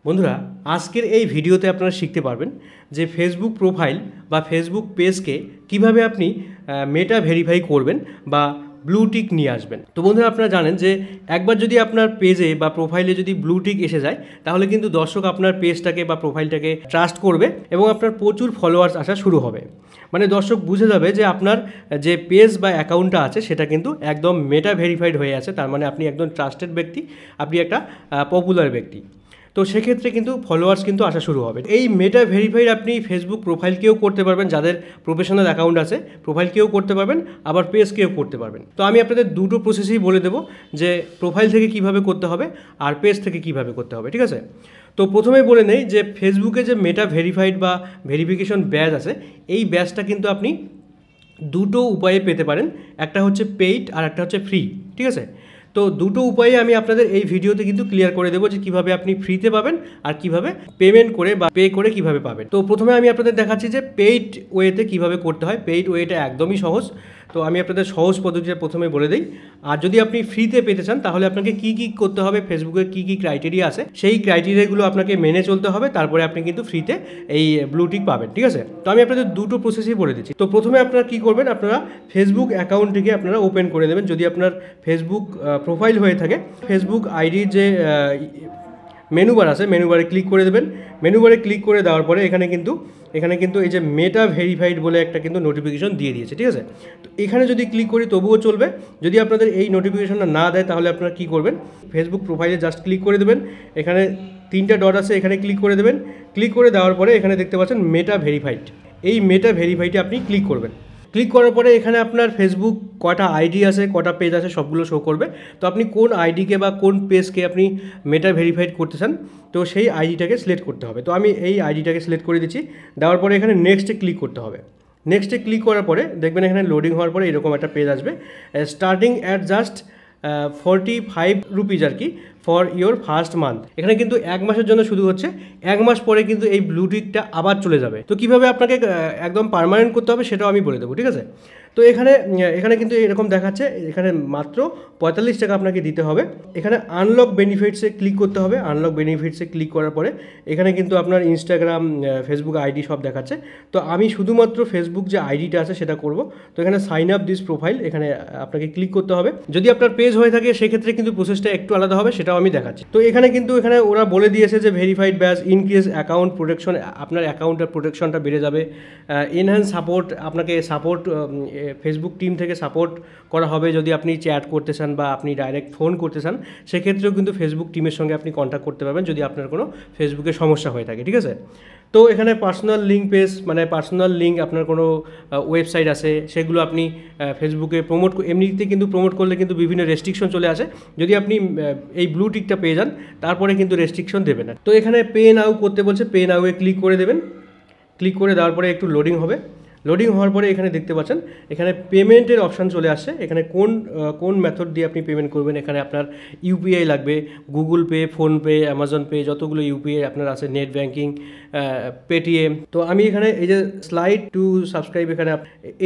বন্ধুরা আজকের এই ভিডিওতে আপনারা শিখতে পারবেন যে ফেসবুক প্রোফাইল বা ফেসবুক পেজকে কিভাবে আপনি মেটা ভেরিফাই করবেন বা ব্লু টিক নিয়ে আসবেন। তো বন্ধুরা আপনারা জানেন যে একবার যদি আপনার পেজে বা প্রোফাইলে যদি ব্লু টিক এসে যায় তাহলে কিন্তু দর্শক আপনার পেজটাকে বা প্রোফাইলটাকে ট্রাস্ট করবে এবং আপনার প্রচুর ফলোয়ার্স আসা শুরু হবে। মানে দর্শক বুঝে যাবে যে আপনার যে পেজ বা অ্যাকাউন্টটা আছে সেটা কিন্তু একদম মেটা ভেরিফাইড হয়ে আছে, তার মানে আপনি একদম ট্রাস্টেড ব্যক্তি, আপনি একটা পপুলার ব্যক্তি। তো সেক্ষেত্রে কিন্তু ফলোয়ার্স কিন্তু আসা শুরু হবে। এই মেটা ভেরিফাইড আপনি ফেসবুক প্রোফাইলকেও করতে পারবেন, যাদের প্রফেশনাল অ্যাকাউন্ট আছে প্রোফাইলকেও করতে পারবেন, আবার পেজকেও করতে পারবেন। তো আমি আপনাদের দুটো প্রসেসেই বলে দেবো যে প্রোফাইল থেকে কিভাবে করতে হবে আর পেজ থেকে কিভাবে করতে হবে, ঠিক আছে? তো প্রথমেই বলে নেই যে ফেসবুকে যে মেটা ভেরিফাইড বা ভেরিফিকেশন ব্যাজ আছে, এই ব্যাজটা কিন্তু আপনি দুটো উপায়ে পেতে পারেন, একটা হচ্ছে পেইড আর একটা হচ্ছে ফ্রি, ঠিক আছে? তো দুটো উপায়ে আমি আপনাদের এই ভিডিওতে কিন্তু ক্লিয়ার করে দেবো যে কীভাবে আপনি ফ্রিতে পাবেন আর কীভাবে পেমেন্ট করে বা পে করে কীভাবে পাবেন। তো প্রথমে আমি আপনাদের দেখাচ্ছি যে পেইড ওয়েতে কীভাবে করতে হয়। পেইড ওয়েটা একদমই সহজ, তো আমি আপনাদের সহজ পদ্ধতিটা প্রথমে বলে দিই। আর যদি আপনি ফ্রিতে পেতে চান তাহলে আপনাকে কী কী করতে হবে, ফেসবুকের কী কী ক্রাইটেরিয়া আছে সেই ক্রাইটেরিয়াগুলো আপনাকে মেনে চলতে হবে, তারপরে আপনি কিন্তু ফ্রিতে এই ব্লু টিক পাবেন, ঠিক আছে? তো আমি আপনাদের দুটো প্রসেসই বলে দিচ্ছি। তো প্রথমে আপনারা কী করবেন, আপনারা ফেসবুক অ্যাকাউন্টটিকে আপনারা ওপেন করে দেবেন। যদি আপনার ফেসবুক প্রোফাইল হয়ে থাকে, ফেসবুক আইডির যে মেনু বার আছে, মেনু বারে ক্লিক করে দেবেন। মেনু বারে ক্লিক করে দেওয়ার পরে এখানে কিন্তু এই যে মেটা ভেরিফাইড বলে একটা কিন্তু নোটিফিকেশন দিয়ে দিয়েছে, ঠিক আছে? তো এখানে যদি ক্লিক করি তবুও চলবে। যদি আপনাদের এই নোটিফিকেশনটা না দেয় তাহলে আপনারা কী করবেন, ফেসবুক প্রোফাইলে জাস্ট ক্লিক করে দেবেন। এখানে তিনটা ডট আছে, এখানে ক্লিক করে দেবেন। ক্লিক করে দেওয়ার পরে এখানে দেখতে পাচ্ছেন মেটা ভেরিফাইড, এই মেটা ভেরিফাইডে আপনি ক্লিক করবেন। ক্লিক করার পরে এখানে আপনার ফেসবুক কটা আইডি আছে, কটা পেজ আছে সবগুলো শো করবে। তো আপনি কোন আইডিকে বা কোন পেজকে আপনি মেটা ভেরিফাইড করতে চান, তো সেই আইডিটাকে সিলেক্ট করতে হবে। তো আমি এই আইডিটাকে সিলেক্ট করে দিচ্ছি। দেওয়ার পরে এখানে নেক্সটে ক্লিক করতে হবে। নেক্সটে ক্লিক করার পরে দেখবেন এখানে লোডিং হওয়ার পরে এরকম একটা পেজ আসবে, স্টার্টিং অ্যাট জাস্ট 45 রুপিজ আর কি ফর ইয়োর ফার্স্ট মান্থ। এখানে কিন্তু এক মাসের জন্য শুধু হচ্ছে, এক মাস পরে কিন্তু এই ব্লু টিকটা আবার চলে যাবে। তো কীভাবে আপনাকে একদম পার্মানেন্ট করতে হবে সেটাও আমি বলে দেবো, ঠিক আছে? তো এখানে কিন্তু এরকম দেখাচ্ছে, এখানে মাত্র 45 টাকা আপনাকে দিতে হবে। এখানে আনলক বেনিফিটসে ক্লিক করতে হবে। আনলক বেনিফিটসে ক্লিক করার পরে এখানে কিন্তু আপনার ইনস্টাগ্রাম, ফেসবুক আইডি সব দেখাচ্ছে। তো আমি শুধুমাত্র ফেসবুক যে আইডিটা আছে সেটা করব। তো এখানে সাইন আপ দিস প্রোফাইল, এখানে আপনাকে ক্লিক করতে হবে। যদি আপনার পেজ হয়ে থাকে সেক্ষেত্রে কিন্তু প্রসেসটা একটু আলাদা হবে, সেটাও আমি দেখাচ্ছি। তো এখানে ওরা বলে দিয়েছে যে verified badge increase account protection, আপনার অ্যাকাউন্টের প্রোটেকশনটা বেড়ে যাবে। এনহ্যান্স সাপোর্ট, আপনাকে সাপোর্ট ফেসবুক টিম থেকে সাপোর্ট করা হবে যদি আপনি চ্যাট করতে চান বা আপনি ডাইরেক্ট ফোন করতে চান, সেক্ষেত্রেও কিন্তু ফেসবুক টিমের সঙ্গে আপনি কন্ট্যাক্ট করতে পারবেন যদি আপনার কোনো ফেসবুকে সমস্যা হয়ে থাকে, ঠিক আছে? তো এখানে পার্সোনাল লিঙ্ক পেজ, মানে পার্সোনাল লিঙ্ক, আপনার কোনো ওয়েবসাইট আছে সেগুলো আপনি ফেসবুকে এমনিতে কিন্তু প্রমোট করলে কিন্তু বিভিন্ন রেস্ট্রিকশন চলে আসে। যদি আপনি এই ব্লু টিকটা পেয়ে যান তারপরে কিন্তু রেস্ট্রিকশন দেবে না। তো এখানে পে নাও করতে বলছে, পে নাওয়ে ক্লিক করে দেবেন। ক্লিক করে দেওয়ার পরে একটু লোডিং হবে। লোডিং হওয়ার পরে এখানে দেখতে পাচ্ছেন এখানে পেমেন্টের অপশান চলে আসছে। এখানে কোন মেথড দিয়ে আপনি পেমেন্ট করবেন, এখানে আপনার ইউপিআই লাগবে, Google pay, PhonePe, Amazon pay, যতগুলো ইউপিআই আপনার আছে, নেট ব্যাঙ্কিং, পেটিএম। তো আমি এখানে এই যে স্লাইড টু সাবস্ক্রাইব, এখানে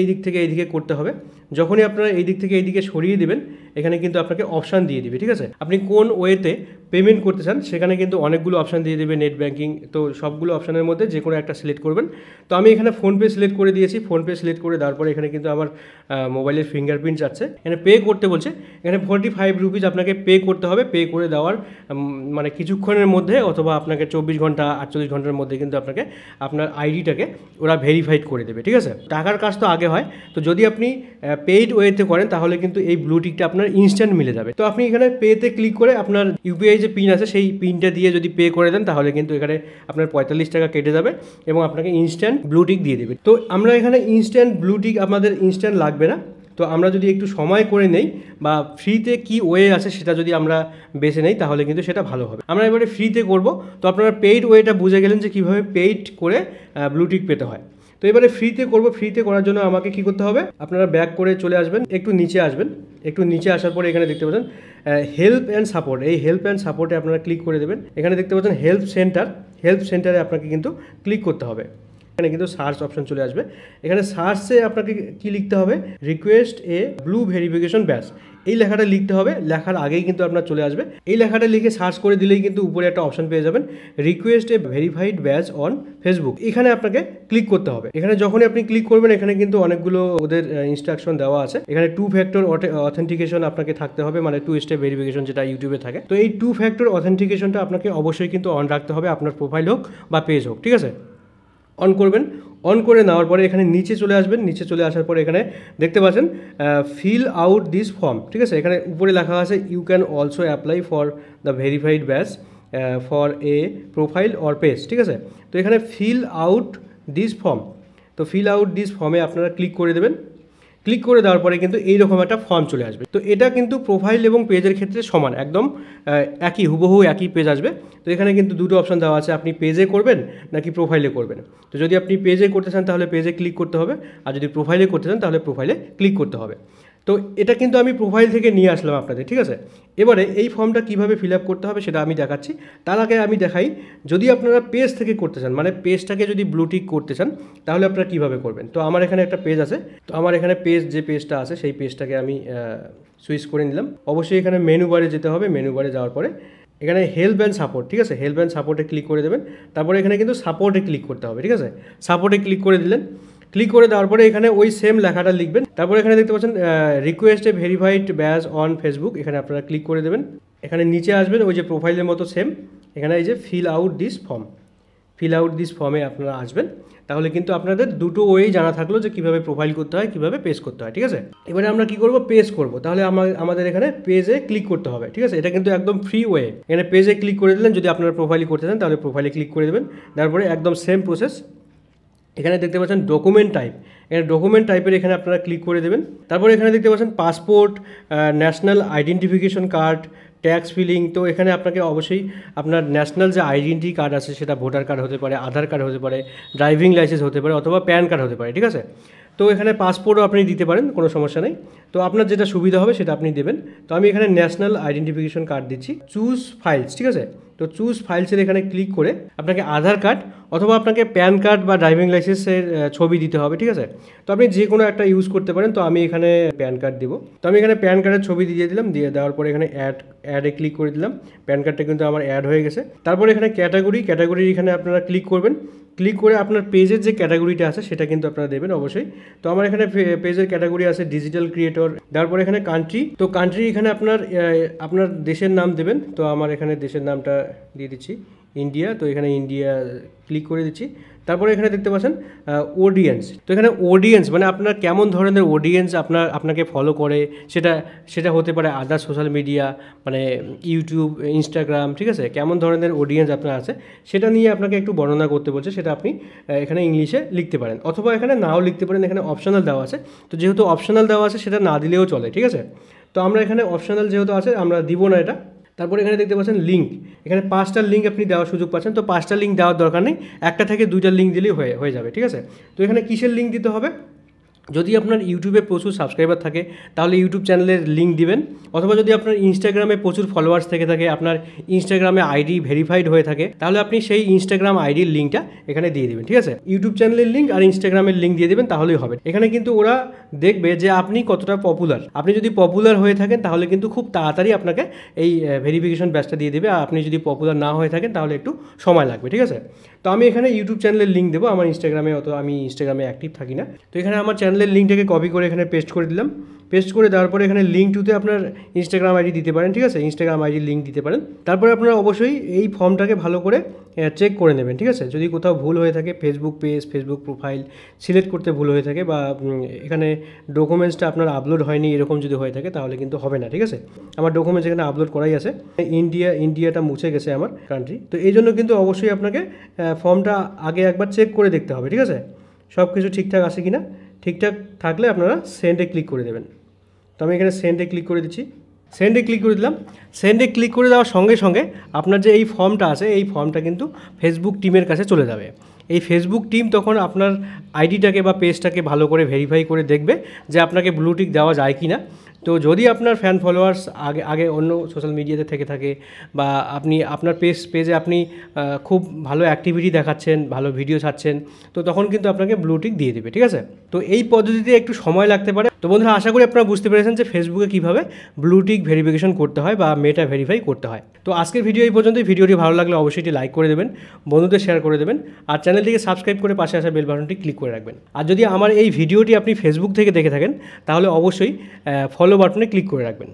এই দিক থেকে এইদিকে করতে হবে। যখনই আপনারা এই দিক থেকে এইদিকে সরিয়ে দেবেন এখানে কিন্তু আপনাকে অপশান দিয়ে দিবে, ঠিক আছে? আপনি কোন ওয়েতে পেমেন্ট করতে চান সেখানে কিন্তু অনেকগুলো অপশান দিয়ে দেবে, নেট ব্যাঙ্কিং। তো সবগুলো অপশানের মধ্যে যে কোনো একটা সিলেক্ট করবেন। তো আমি এখানে ফোনপে সিলেক্ট করে দিয়েছি। ফোনপে সিলেক্ট করে দেওয়ার পরে এখানে কিন্তু আমার মোবাইলের ফিঙ্গারপ্রিন্ট যাচ্ছে। এখানে পে করতে বলছে, এখানে 45 রুপিজ আপনাকে পে করতে হবে। পে করে দেওয়ার মানে কিছুক্ষণের মধ্যে অথবা আপনাকে 24 ঘন্টা 48 ঘন্টার মধ্যে কিন্তু আপনাকে আপনার আইডিটাকে ওরা ভেরিফাইড করে দেবে, ঠিক আছে? টাকার কাজ তো আগে হয়। তো যদি আপনি পেইড ওয়েতে করেন তাহলে কিন্তু এই ব্লু টিকটা আপনার ইনস্ট্যান্ট মিলে যাবে। তো আপনি এখানে পেতে ক্লিক করে আপনার ইউপিআই যে পিন আছে সেই পিনটা দিয়ে যদি পে করে দেন তাহলে কিন্তু এখানে আপনার 45 টাকা কেটে যাবে এবং আপনাকে ইনস্ট্যান্ট ব্লু টিক দিয়ে দেবে। তো আমরা এখানে ইনস্ট্যান্ট ব্লু টিক, আমাদের ইনস্ট্যান্ট লাগবে না। তো আমরা যদি একটু সময় করে নেই বা ফ্রিতে কি ওয়ে আছে সেটা যদি আমরা বেছে নেই তাহলে কিন্তু সেটা ভালো হবে। আমরা এবারে ফ্রিতে করব। তো আপনারা পেইড ওয়েটা বুঝে গেলেন যে কীভাবে পেইড করে ব্লু টিক পেতে হয়। তো এবারে ফ্রিতে করব। ফ্রিতে করার জন্য আমাকে কি করতে হবে, আপনারা ব্যাক করে চলে আসবেন, একটু নিচে আসবেন। একটু নিচে আসার পরে এখানে দেখতে পাচ্ছেন হেল্প অ্যান্ড সাপোর্ট। এই হেল্প অ্যান্ড সাপোর্টে আপনারা ক্লিক করে দেবেন। এখানে দেখতে পাচ্ছেন হেল্প সেন্টার। হেল্প সেন্টারে আপনাকে কিন্তু ক্লিক করতে হবে। এখানে কিন্তু সার্চ অপশন চলে আসবে। এখানে সার্চে আপনাকে কি লিখতে হবে, রিকোয়েস্ট এ ব্লু ভেরিফিকেশন ব্যাচ, এই লেখাটা লিখতে হবে। লেখার আগেই কিন্তু আপনার চলে আসবে। এই লেখাটা লিখে সার্চ করে দিলেই কিন্তু উপরে একটা অপশন পেয়ে যাবেন, request A verified batch on Facebook. এখানে আপনাকে ক্লিক করতে হবে। এখানে যখনই আপনি ক্লিক করবেন এখানে কিন্তু অনেকগুলো ওদের ইনস্ট্রাকশন দেওয়া আছে। এখানে 2 ফ্যাক্টর অথেন্টিকেশন আপনাকে থাকতে হবে, মানে 2 স্টেপ ভেরিফিকেশন যেটা ইউটিউবে থাকে। তো এই 2 ফ্যাক্টর অথেন্টিকেশনটা আপনাকে অবশ্যই কিন্তু অন রাখতে হবে, আপনার প্রোফাইল হোক বা পেজ হোক, ঠিক আছে। অন করবেন। অন করে নেওয়ার পরে এখানে নিচে চলে আসবেন। নিচে চলে আসার পরে এখানে দেখতে পাচ্ছেন ফিল আউট দিস ফর্ম, ঠিক আছে। এখানে উপরে লেখা আছে you can also apply for the verified badge for a profile or page, ঠিক আছে। তো এখানে ফিল আউট দিস ফর্ম, তো ফিল আউট দিস ফর্মে আপনারা ক্লিক করে দেবেন। ক্লিক করে দেওয়ার পরে কিন্তু এইরকম একটা ফর্ম চলে আসবে। তো এটা কিন্তু প্রোফাইল এবং পেজের ক্ষেত্রে সমান, একদম একই, হুবহু একই পেজ আসবে। তো এখানে কিন্তু দুটো অপশন দেওয়া আছে, আপনি পেজে করবেন নাকি প্রোফাইলে করবেন। তো যদি আপনি পেজে করতে চান তাহলে পেজে ক্লিক করতে হবে, আর যদি প্রোফাইলে করতে চান তাহলে প্রোফাইলে ক্লিক করতে হবে। তো এটা কিন্তু আমি প্রোফাইল থেকে নিয়ে আসলাম আপনাদের, ঠিক আছে। এবারে এই ফর্মটা কীভাবে ফিল আপ করতে হবে সেটা আমি দেখাচ্ছি। তার আগে আমি দেখাই, যদি আপনারা পেজ থেকে করতে চান, মানে পেজটাকে যদি ব্লু টিক করতে চান তাহলে আপনারা কীভাবে করবেন। তো আমার এখানে একটা পেজ আছে, তো আমার এখানে যে পেজটা আছে সেই পেজটাকে আমি সুইচ করে নিলাম। অবশ্যই এখানে মেনু বারে যেতে হবে। মেনু বারে যাওয়ার পরে এখানে হেল্প অ্যান্ড সাপোর্ট, ঠিক আছে, হেল্প অ্যান্ড সাপোর্টে ক্লিক করে দেবেন। তারপরে এখানে কিন্তু সাপোর্টে ক্লিক করতে হবে, ঠিক আছে। সাপোর্টে ক্লিক করে দিলেন। ক্লিক করে দেওয়ার পরে এখানে ওই সেম লেখাটা লিখবেন। তারপরে এখানে দেখতে পাচ্ছেন request A verified batch on Facebook, এখানে আপনারা ক্লিক করে দেবেন। এখানে নিচে আসবেন, ওই যে প্রোফাইলের মতো সেম, এখানে এই যে feel out this form, feel out this ফর্মে আপনারা আসবেন। তাহলে কিন্তু আপনাদের দুটো ওয়েই জানা থাকলো যে কীভাবে প্রোফাইল করতে হয়, কীভাবে পেজ করতে হয়, ঠিক আছে। এবারে আমরা কী করব, পেজ করব। তাহলে আমাদের এখানে পেজে ক্লিক করতে হবে, ঠিক আছে। এটা কিন্তু একদম ফ্রি ওয়ে। এখানে পেজে ক্লিক করে দিলেন। যদি আপনারা প্রোফাইল করতে চান তাহলে প্রোফাইলে ক্লিক করে দেবেন। তারপরে একদম সেম প্রসেস, এখানে দেখতে পাচ্ছেন ডকুমেন্ট টাইপ, এখানে ডকুমেন্ট টাইপের এখানে আপনারা ক্লিক করে দেবেন। তারপরে এখানে দেখতে পাচ্ছেন passport, national identification card, tax filing. তো এখানে আপনাকে অবশ্যই আপনার ন্যাশনাল যে আইডেন্টি কার্ড আছে সেটা ভোটার কার্ড হতে পারে, আধার কার্ড হতে পারে, ড্রাইভিং লাইসেন্স হতে পারে, অথবা প্যান কার্ড হতে পারে, ঠিক আছে। তো এখানে পাসপোর্টও আপনি দিতে পারেন, কোনো সমস্যা নেই। তো আপনার যেটা সুবিধা হবে সেটা আপনি দেবেন। তো আমি এখানে ন্যাশনাল আইডেন্টিফিকেশন কার্ড দিচ্ছি। চুজ ফাইলস, ঠিক আছে। তো চুজ ফাইলসের এখানে ক্লিক করে আপনাকে আধার কার্ড অথবা আপনাকে প্যান কার্ড বা ড্রাইভিং লাইসেন্সের ছবি দিতে হবে, ঠিক আছে। তো আপনি যে কোনো একটা ইউজ করতে পারেন। তো আমি এখানে প্যান কার্ড দেবো। তো আমি এখানে প্যান কার্ডের ছবি দিয়ে দিলাম। দিয়ে দেওয়ার পরে এখানে অ্যাডে ক্লিক করে দিলাম। প্যান কার্ডটা কিন্তু আমার অ্যাড হয়ে গেছে। তারপরে এখানে ক্যাটাগরি এখানে আপনারা ক্লিক করবেন। ক্লিক করে আপনার পেজের যে ক্যাটাগরিটা আছে সেটা কিন্তু আপনারা দেবেন অবশ্যই। তো আমার এখানে পেজের ক্যাটাগরি আছে ডিজিটাল ক্রিয়েটর। তারপরে এখানে কান্ট্রি, তো কান্ট্রি এখানে আপনার দেশের নাম দেবেন। তো আমার এখানে দেশের নামটা দিয়ে দিচ্ছি ইন্ডিয়া। তো এখানে ইন্ডিয়া ক্লিক করে দিচ্ছি। তারপরে এখানে দেখতে পাচ্ছেন অডিয়েন্স। তো এখানে অডিয়েন্স মানে আপনার কেমন ধরনের অডিয়েন্স আপনাকে ফলো করে, সেটা হতে পারে আদার সোশ্যাল মিডিয়া, মানে ইউটিউব, ইনস্টাগ্রাম, ঠিক আছে। কেমন ধরনের অডিয়েন্স আপনার আছে সেটা নিয়ে আপনাকে একটু বর্ণনা করতে বলছে, সেটা আপনি এখানে ইংলিশে লিখতে পারেন, অথবা এখানে নাও লিখতে পারেন। এখানে অপশনাল দেওয়া আছে। তো যেহেতু অপশনাল দেওয়া আছে সেটা না দিলেও চলে, ঠিক আছে। তো আমরা এখানে অপশনাল যেহেতু আছে আমরা দিব না এটা। তারপরে এখানে দেখতে পাচ্ছেন লিঙ্ক, এখানে 5টা লিঙ্ক আপনি দেওয়ার সুযোগ পাচ্ছেন। তো 5টা লিঙ্ক দেওয়ার দরকার নেই, একটা থেকে 2টা লিঙ্ক দিলেই হয়ে যাবে, ঠিক আছে। তো এখানে কিসের লিঙ্ক দিতে হবে, যদি আপনার ইউটিউবে প্রচুর সাবস্ক্রাইবার থাকে তাহলে ইউটিউব চ্যানেলের লিঙ্ক দিবেন, অথবা যদি আপনার ইনস্টাগ্রামে প্রচুর ফলোয়ার্স থেকে থাকে, আপনার ইনস্টাগ্রামে আইডি ভেরিফাইড হয়ে থাকে, তাহলে আপনি সেই ইনস্টাগ্রাম আইডির লিঙ্কটা এখানে দিয়ে দেবেন, ঠিক আছে। ইউটিউব চ্যানেলের লিঙ্ক আর ইনস্টাগ্রামের লিঙ্ক দিয়ে দেবেন, তাহলেই হবে। এখানে কিন্তু ওরা দেখবে যে আপনি কতটা পপুলার। আপনি যদি পপুলার হয়ে থাকেন তাহলে কিন্তু খুব তাড়াতাড়ি আপনাকে এই ভেরিফিকেশন ব্যাচটা দিয়ে দেবে। আর আপনি যদি পপুলার না হয়ে থাকেন তাহলে একটু সময় লাগবে, ঠিক আছে। তো আমি এখানে ইউটিউব চ্যানেলের লিঙ্ক দেবো। আমার ইনস্টাগ্রামে আমি ইনস্টাগ্রামে অ্যাক্টিভ থাকি না। তো এখানে আমার চ্যানেলের লিঙ্কটাকে কপি করে এখানে পেস্ট করে দিলাম। পেস্ট করে দেওয়ার পরে এখানে লিঙ্ক টুতে আপনার ইনস্টাগ্রাম আইডি দিতে পারেন, ঠিক আছে। ইনস্টাগ্রাম আইডি লিঙ্ক দিতে পারেন। তারপরে আপনারা অবশ্যই এই ফর্মটাকে ভালো করে চেক করে নেবেন, ঠিক আছে। যদি কোথাও ভুল হয়ে থাকে, Facebook page, Facebook profile select করতে ভুল হয়ে থাকে, বা এখানে ডকুমেন্টসটা আপনার আপলোড হয়নি এরকম যদি হয়ে থাকে তাহলে কিন্তু হবে না, ঠিক আছে। আমার ডকুমেন্টস এখানে আপলোড করাই আছে। ইন্ডিয়াটা মুছে গেছে আমার কান্ট্রি। তো এই জন্য কিন্তু অবশ্যই আপনাকে ফর্মটা আগে একবার চেক করে দেখতে হবে, ঠিক আছে। সব কিছু ঠিকঠাক আছে কি না, ঠিকঠাক থাকলে আপনারা সেন্ডে ক্লিক করে দেবেন। তো আমি এখানে সেন্ডে ক্লিক করে দিচ্ছি। সেন্ডে ক্লিক করে দিলাম। সেন্ডে ক্লিক করে দেওয়ার সঙ্গে সঙ্গে আপনার যে এই ফর্মটা আছে এই ফর্মটা কিন্তু ফেসবুক টিমের কাছে চলে যাবে। এই ফেসবুক টিম তখন আপনার আইডিটাকে বা পেজটাকে ভালো করে ভেরিফাই করে দেখবে যে আপনাকে ব্লু টিক দেওয়া যায় কি না। তো যদি আপনার ফ্যান ফলোয়ার্স আগে অন্য সোশ্যাল মিডিয়াতে থেকে থাকে বা আপনি আপনার পেজে আপনি খুব ভালো অ্যাক্টিভিটি দেখাচ্ছেন, ভালো ভিডিও ছাড়ছেন, তো তখন কিন্তু আপনাকে ব্লু টিক দিয়ে দেবে, ঠিক আছে। তো এই পদ্ধতিতে একটু সময় লাগতে পারে। তো বন্ধুরা, আশা করি আপনারা বুঝতে পেরেছেন যে ফেসবুকে কীভাবে ব্লু টিক ভেরিফিকেশন করতে হয় বা মেটা ভেরিফাই করতে হয়। তো আজকের ভিডিও এই পর্যন্তই। ভিডিওটি ভালো লাগলে অবশ্যই এটি লাইক করে দেবেন, বন্ধুদের শেয়ার করে দেবেন, আর চ্যানেলটিকে সাবস্ক্রাইব করে পাশে আসা বেল বাটনটি ক্লিক করে রাখবেন। আর যদি আমার এই ভিডিওটি আপনি ফেসবুক থেকে দেখে থাকেন তাহলে অবশ্যই ফলো বাটনে ক্লিক করে রাখবেন।